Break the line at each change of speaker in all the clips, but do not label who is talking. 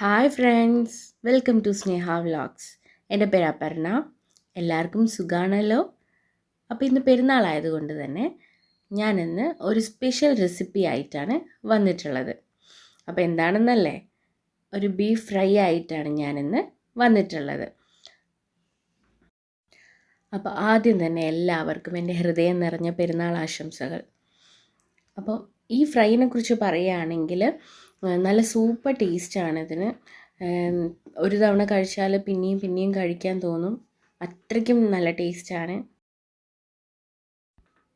Hi friends, welcome to Sneha vlogs. എൻ്റെ പേര് അപർണ. എല്ലാവർക്കും സുഖാണല്ലോ. അപ്പോൾ ഇന്ന് പെരുന്നാളായതുകൊണ്ട് തന്നെ ഞാനിന്ന് ഒരു സ്പെഷ്യൽ റെസിപ്പി ആയിട്ടാണ് വന്നിട്ടുള്ളത്. അപ്പോൾ എന്താണെന്നല്ലേ, ഒരു ബീഫ് ഫ്രൈ ആയിട്ടാണ് ഞാനിന്ന് വന്നിട്ടുള്ളത്. അപ്പോൾ ആദ്യം തന്നെ എല്ലാവർക്കും എൻ്റെ ഹൃദയം നിറഞ്ഞ പെരുന്നാൾ ആശംസകൾ. അപ്പോൾ ഈ ഫ്രൈനെ കുറിച്ച് പറയുകയാണെങ്കിൽ നല്ല സൂപ്പർ ടേസ്റ്റാണ് ഇതിന്. ഒരു തവണ കഴിച്ചാൽ പിന്നെയും പിന്നെയും കഴിക്കാൻ തോന്നും, അത്രയ്ക്കും നല്ല ടേസ്റ്റാണ്.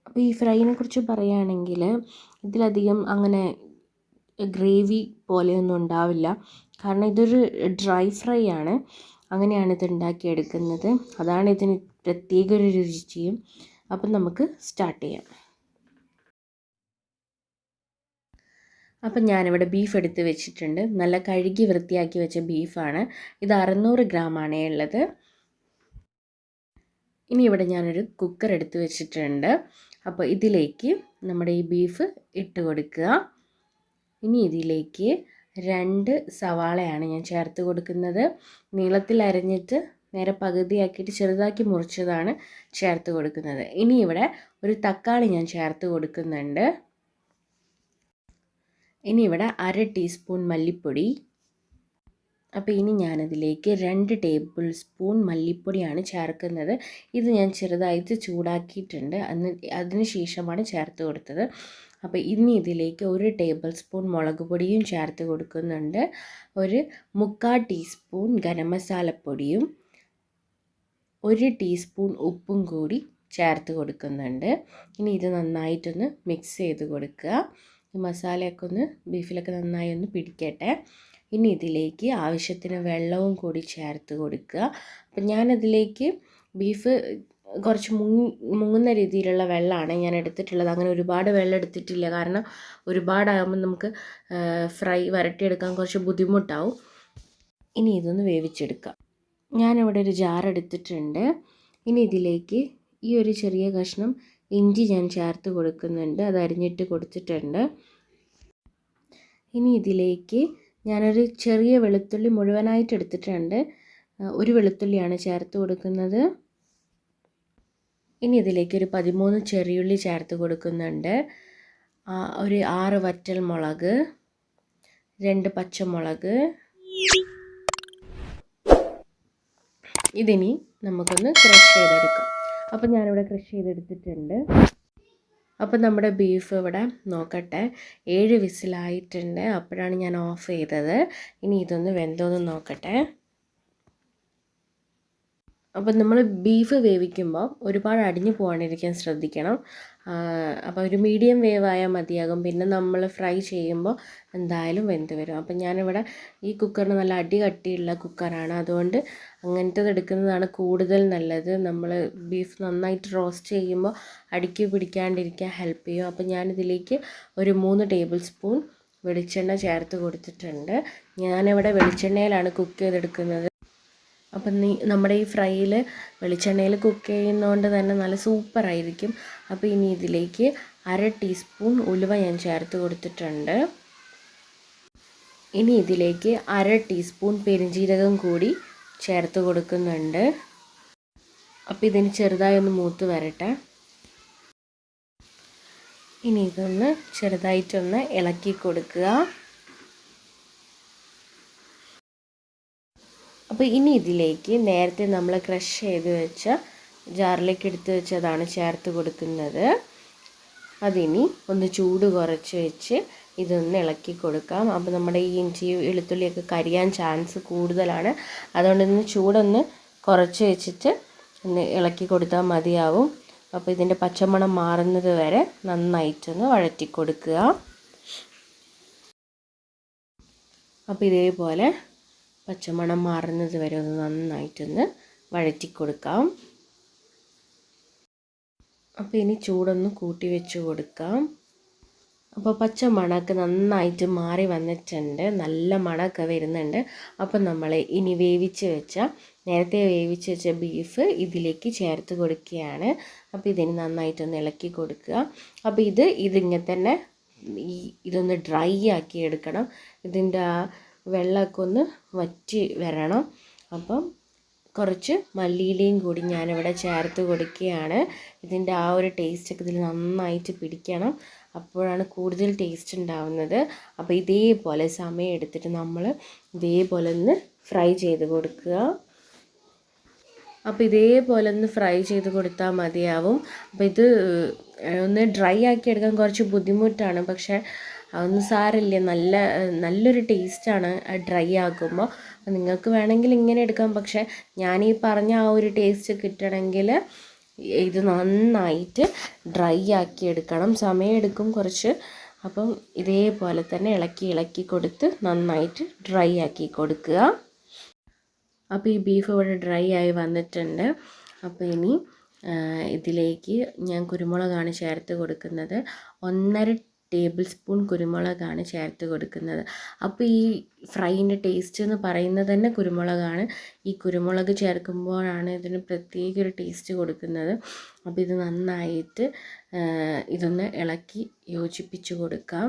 അപ്പോൾ ഈ ഫ്രൈനെ കുറിച്ച് പറയുകയാണെങ്കിൽ ഇതിലധികം അങ്ങനെ ഗ്രേവി പോലെയൊന്നും ഉണ്ടാവില്ല, കാരണം ഇതൊരു ഡ്രൈ ഫ്രൈ ആണ്. അങ്ങനെയാണ് ഇത് ഉണ്ടാക്കിയെടുക്കുന്നത്. അതാണ് ഇതിന് പ്രത്യേക ഒരു രുചിയും. അപ്പം നമുക്ക് സ്റ്റാർട്ട് ചെയ്യാം. അപ്പം ഞാനിവിടെ ബീഫ് എടുത്ത് വെച്ചിട്ടുണ്ട്. നല്ല കഴുകി വൃത്തിയാക്കി വെച്ച ബീഫാണ് ഇത്. 600 ഗ്രാമാണേ ഉള്ളത്. ഇനി ഇവിടെ ഞാനൊരു കുക്കർ എടുത്ത് വെച്ചിട്ടുണ്ട്. അപ്പോൾ ഇതിലേക്ക് നമ്മുടെ ഈ ബീഫ് ഇട്ട് കൊടുക്കുക. ഇനി ഇതിലേക്ക് 2 സവാളയാണ് ഞാൻ ചേർത്ത് കൊടുക്കുന്നത്. നീളത്തിൽ അരിഞ്ഞിട്ട് നേരെ പകുതിയാക്കിയിട്ട് ചെറുതാക്കി മുറിച്ചതാണ് ചേർത്ത് കൊടുക്കുന്നത്. ഇനി ഇവിടെ ഒരു തക്കാളി ഞാൻ ചേർത്ത് കൊടുക്കുന്നുണ്ട്. ഇനി ഇവിടെ 1/2 ടീസ്പൂൺ മല്ലിപ്പൊടി. അപ്പോൾ ഇനി ഞാനതിലേക്ക് 2 ടേബിൾ സ്പൂൺ മല്ലിപ്പൊടിയാണ് ചേർക്കുന്നത്. ഇത് ഞാൻ ചെറുതായിട്ട് ചൂടാക്കിയിട്ടുണ്ട്, അതിന് ശേഷമാണ് ചേർത്ത് കൊടുത്തത്. അപ്പോൾ ഇനി ഇതിലേക്ക് 1 ടേബിൾ സ്പൂൺ മുളക് പൊടിയും ചേർത്ത് കൊടുക്കുന്നുണ്ട്. ഒരു 3/4 ടീസ്പൂൺ ഗരം മസാലപ്പൊടിയും 1 ടീസ്പൂൺ ഉപ്പും കൂടി ചേർത്ത് കൊടുക്കുന്നുണ്ട്. ഇനി ഇത് നന്നായിട്ടൊന്ന് മിക്സ് ചെയ്ത് കൊടുക്കുക. ഈ മസാലയൊക്കെ ഒന്ന് ബീഫിലൊക്കെ നന്നായി ഒന്ന് പിടിക്കട്ടെ. ഇനി ഇതിലേക്ക് ആവശ്യത്തിന് വെള്ളവും കൂടി ചേർത്ത് കൊടുക്കുക. അപ്പം ഞാനതിലേക്ക് ബീഫ് കുറച്ച് മുങ്ങുന്ന രീതിയിലുള്ള വെള്ളമാണ് ഞാൻ എടുത്തിട്ടുള്ളത്. അങ്ങനെ ഒരുപാട് വെള്ളം എടുത്തിട്ടില്ല, കാരണം ഒരുപാടാകുമ്പോൾ നമുക്ക് ഫ്രൈ വരട്ടിയെടുക്കാൻ കുറച്ച് ബുദ്ധിമുട്ടാവും. ഇനി ഇതൊന്ന് വേവിച്ചെടുക്കാം. ഞാനിവിടെ ഒരു ജാർ എടുത്തിട്ടുണ്ട്. ഇനി ഇതിലേക്ക് ഈ ഒരു ചെറിയ കഷ്ണം ഇഞ്ചി ഞാൻ ചേർത്ത് കൊടുക്കുന്നുണ്ട്, അത് അരിഞ്ഞിട്ട് കൊടുത്തിട്ടുണ്ട്. ഇനി ഇതിലേക്ക് ഞാനൊരു ചെറിയ വെളുത്തുള്ളി മുഴുവനായിട്ട് എടുത്തിട്ടുണ്ട്. ഒരു വെളുത്തുള്ളിയാണ് ചേർത്ത് കൊടുക്കുന്നത്. ഇനി ഇതിലേക്ക് ഒരു 13 ചെറിയുള്ളി ചേർത്ത് കൊടുക്കുന്നുണ്ട്. ഒരു 6 വറ്റൽ മുളക്, 2 പച്ചമുളക്. ഇതിനി നമുക്കൊന്ന് ക്രഷ് ചെയ്തെടുക്കാം. അപ്പം ഞാനിവിടെ ക്രഷ് ചെയ്തെടുത്തിട്ടുണ്ട്. അപ്പം നമ്മുടെ ബീഫ് ഇവിടെ നോക്കട്ടെ, 7 വിസിലായിട്ടുണ്ട്. അപ്പോഴാണ് ഞാൻ ഓഫ് ചെയ്തത്. ഇനി ഇതൊന്ന് വെന്തോന്ന് നോക്കട്ടെ. അപ്പം നമ്മൾ ബീഫ് വേവിക്കുമ്പോൾ ഒരുപാട് അടിഞ്ഞു പോകാണ്ടിരിക്കാൻ ശ്രദ്ധിക്കണം. അപ്പോൾ ഒരു മീഡിയം വേവായാൽ മതിയാകും. പിന്നെ നമ്മൾ ഫ്രൈ ചെയ്യുമ്പോൾ എന്തായാലും വെന്ത് വരും. അപ്പം ഞാനിവിടെ ഈ കുക്കറിന് നല്ല അടി കട്ടിയുള്ള കുക്കറാണ്, അതുകൊണ്ട് അങ്ങനത്തേത് എടുക്കുന്നതാണ് കൂടുതൽ നല്ലത്. നമ്മൾ ബീഫ് നന്നായിട്ട് റോസ്റ്റ് ചെയ്യുമ്പോൾ അടിക്ക് പിടിക്കാണ്ടിരിക്കാൻ ഹെൽപ്പ് ചെയ്യും. അപ്പം ഞാനിതിലേക്ക് ഒരു 3 ടേബിൾ സ്പൂൺ വെളിച്ചെണ്ണ ചേർത്ത് കൊടുത്തിട്ടുണ്ട്. ഞാനിവിടെ വെളിച്ചെണ്ണയിലാണ് കുക്ക് ചെയ്തെടുക്കുന്നത്. അപ്പം നമ്മുടെ ഈ ഫ്രൈയിൽ വെളിച്ചെണ്ണയിൽ കുക്ക് ചെയ്യുന്നതുകൊണ്ട് തന്നെ നല്ല സൂപ്പറായിരിക്കും. അപ്പോൾ ഇനി ഇതിലേക്ക് 1/2 ടീസ്പൂൺ ഉലുവ ഞാൻ ചേർത്ത് കൊടുത്തിട്ടുണ്ട്. ഇനി ഇതിലേക്ക് 1/2 ടീസ്പൂൺ പെരുംജീരകം കൂടി ചേർത്ത് കൊടുക്കുന്നുണ്ട്. അപ്പോൾ ഇതിന് ചെറുതായി ഒന്ന് മൂത്ത് വരട്ടെ. ഇനി ഇതൊന്ന് ചെറുതായിട്ടൊന്ന് ഇളക്കി കൊടുക്കുക. അപ്പോൾ ഇനി ഇതിലേക്ക് നേരത്തെ നമ്മൾ ക്രഷ് ചെയ്ത് വെച്ച ജാറിലേക്ക് എടുത്ത് വെച്ചതാണ് ചേർത്ത് കൊടുക്കുന്നത്. അതിനി ഒന്ന് ചൂട് കുറച്ച് വെച്ച് ഇതൊന്ന് ഇളക്കി കൊടുക്കാം. അപ്പോൾ നമ്മുടെ ഈ ഇഞ്ചി വെളുത്തുള്ളിയൊക്കെ കരിയാൻ ചാൻസ് കൂടുതലാണ്, അതുകൊണ്ട് ഇന്ന് ചൂടൊന്ന് കുറച്ച് വെച്ചിട്ട് ഒന്ന് ഇളക്കി കൊടുത്താൽ മതിയാവും. അപ്പോൾ ഇതിൻ്റെ പച്ചമണം മാറുന്നത് വരെ നന്നായിട്ടൊന്ന് വഴറ്റി കൊടുക്കുക. അപ്പോൾ ഇതേപോലെ പച്ചമണം മാറുന്നത് വരെ ഒന്ന് നന്നായിട്ടൊന്ന് വഴറ്റി കൊടുക്കാം. അപ്പോൾ ഇനി ചൂടൊന്ന് കൂട്ടി വെച്ച് കൊടുക്കാം. അപ്പോൾ പച്ചമണമൊക്കെ നന്നായിട്ട് മാറി വന്നിട്ടുണ്ട്, നല്ല മണമൊക്കെ വരുന്നുണ്ട്. അപ്പം നമ്മൾ ഇനി നേരത്തെ വേവിച്ച് വെച്ച ബീഫ് ഇതിലേക്ക് ചേർത്ത് കൊടുക്കുകയാണ്. അപ്പോൾ ഇതിന് നന്നായിട്ടൊന്ന് ഇളക്കി കൊടുക്കുക. അപ്പോൾ ഇതിങ്ങനെ തന്നെ ഇതൊന്ന് ഡ്രൈ ആക്കി എടുക്കണം. ഇതിൻ്റെ വെള്ളമൊക്കെ ഒന്ന് വറ്റി വരണം. അപ്പം കുറച്ച് മല്ലിയിലയും കൂടി ഞാനിവിടെ ചേർത്ത് കൊടുക്കുകയാണ്. ഇതിൻ്റെ ആ ഒരു ടേസ്റ്റൊക്കെ ഇതിൽ നന്നായിട്ട് പിടിക്കണം, അപ്പോഴാണ് കൂടുതൽ ടേസ്റ്റ് ഉണ്ടാവുന്നത്. അപ്പോൾ ഇതേപോലെ സമയം എടുത്തിട്ട് നമ്മൾ ഇതേപോലെ ഒന്ന് ഫ്രൈ ചെയ്ത് കൊടുക്കുക. അപ്പോൾ ഇതേപോലെ ഒന്ന് ഫ്രൈ ചെയ്ത് കൊടുത്താൽ മതിയാവും. അപ്പോൾ ഇത് ഒന്ന് ഡ്രൈ ആക്കി എടുക്കാൻ കുറച്ച് ബുദ്ധിമുട്ടാണ്, പക്ഷേ അതൊന്നും സാരമില്ല, നല്ലൊരു ടേസ്റ്റാണ് ഡ്രൈ ആക്കുമ്പോൾ. നിങ്ങൾക്ക് വേണമെങ്കിൽ ഇങ്ങനെ എടുക്കാം, പക്ഷേ ഞാനീ പറഞ്ഞ ആ ഒരു ടേസ്റ്റ് കിട്ടണമെങ്കിൽ ഇത് നന്നായിട്ട് ഡ്രൈ ആക്കി എടുക്കണം, സമയമെടുക്കും കുറച്ച്. അപ്പം ഇതേപോലെ തന്നെ ഇളക്കി കൊടുത്ത് നന്നായിട്ട് ഡ്രൈ ആക്കി കൊടുക്കുക. അപ്പോൾ ഈ ബീഫ് ഇവിടെ ഡ്രൈ ആയി വന്നിട്ടുണ്ട്. അപ്പോൾ ഇനി ഇതിലേക്ക് ഞാൻ കുരുമുളകാണ് ചേർത്ത് കൊടുക്കുന്നത്. 1.5 ടേബിൾ സ്പൂൺ കുരുമുളകാണ് ചേർത്ത് കൊടുക്കുന്നത്. അപ്പോൾ ഈ ഫ്രൈൻ്റെ ടേസ്റ്റ് എന്ന് പറയുന്നത് തന്നെ കുരുമുളകാണ്. ഈ കുരുമുളക് ചേർക്കുമ്പോഴാണ് ഇതിന് പ്രത്യേക ഒരു ടേസ്റ്റ് കൊടുക്കുന്നത്. അപ്പോൾ ഇത് നന്നായിട്ട് ഇതൊന്ന് ഇളക്കി യോജിപ്പിച്ച് കൊടുക്കാം.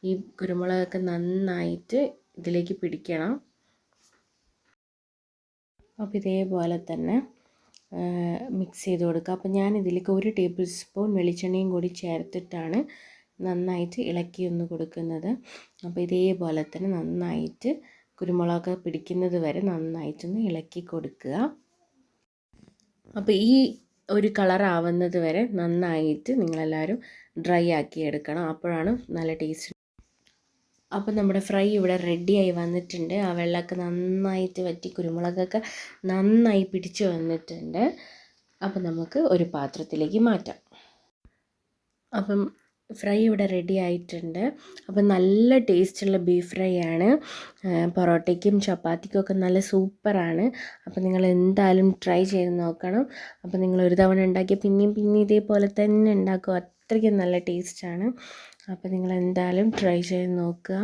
ഈ കുരുമുളകൊക്കെ നന്നായിട്ട് ഇതിലേക്ക് പിടിക്കണം. അപ്പോൾ ഇതേപോലെ തന്നെ മിക്സ് ചെയ്ത് കൊടുക്കുക. അപ്പോൾ ഞാൻ ഇതിലേക്ക് 1 ടേബിൾ സ്പൂൺ വെളിച്ചെണ്ണയും കൂടി ചേർത്തിട്ടാണ് നന്നായിട്ട് ഇളക്കി ഒന്ന് കൊടുക്കുന്നത്. അപ്പോൾ ഇതേപോലെ തന്നെ നന്നായിട്ട് കുരുമുളക് പിടിക്കുന്നത് വരെ നന്നായിട്ടൊന്ന് ഇളക്കി കൊടുക്കുക. അപ്പോൾ ഈ ഒരു കളർ ആവുന്നത് വരെ നന്നായിട്ട് നിങ്ങളെല്ലാവരും ഡ്രൈ ആക്കി എടുക്കണം, അപ്പോഴാണ് നല്ല ടേസ്റ്റ്. അപ്പോൾ നമ്മുടെ ഫ്രൈ ഇവിടെ റെഡിയായി വന്നിട്ടുണ്ട്. ആ വെള്ളമൊക്കെ നന്നായിട്ട് വറ്റി കുരുമുളകൊക്കെ നന്നായി പിടിച്ച് വന്നിട്ടുണ്ട്. അപ്പം നമുക്ക് ഒരു പാത്രത്തിലേക്ക് മാറ്റാം. അപ്പം ഫ്രൈ ഇവിടെ റെഡി ആയിട്ടുണ്ട്. അപ്പം നല്ല ടേസ്റ്റുള്ള ബീഫ് ഫ്രൈ ആണ്. പൊറോട്ടയ്ക്കും ചപ്പാത്തിക്കും ഒക്കെ നല്ല സൂപ്പറാണ്. അപ്പം നിങ്ങൾ എന്തായാലും ട്രൈ ചെയ്ത് നോക്കണം. അപ്പം നിങ്ങൾ ഒരു തവണ ഉണ്ടാക്കിയ പിന്നെയും ഇതേപോലെ തന്നെ ഉണ്ടാക്കും, അത്രയ്ക്കും നല്ല ടേസ്റ്റാണ്. അപ്പോൾ നിങ്ങൾ എന്തായാലും ട്രൈ ചെയ്ത് നോക്കുക.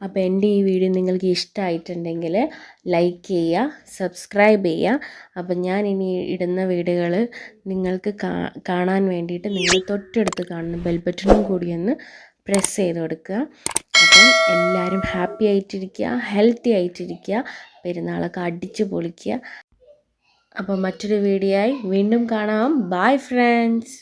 അപ്പോൾ എൻ്റെ ഈ വീഡിയോ നിങ്ങൾക്ക് ഇഷ്ടമായിട്ടുണ്ടെങ്കിൽ ലൈക്ക് ചെയ്യുക, സബ്സ്ക്രൈബ് ചെയ്യുക. അപ്പം ഞാൻ ഇനി ഇടുന്ന വീഡിയോകൾ നിങ്ങൾക്ക് കാണാൻ വേണ്ടിയിട്ട് നിങ്ങൾ തൊട്ടടുത്ത് കാണുന്ന ബെൽ ബട്ടണും കൂടി ഒന്ന് പ്രസ് ചെയ്ത് കൊടുക്കുക. അപ്പം എല്ലാവരും ഹാപ്പി ആയിട്ടിരിക്കുക, ഹെൽത്തി ആയിട്ടിരിക്കുക, പെരുന്നാളൊക്കെ അടിച്ച് പൊളിക്കുക. അപ്പം മറ്റൊരു വീഡിയോ ആയി വീണ്ടും കാണാം. Bye friends.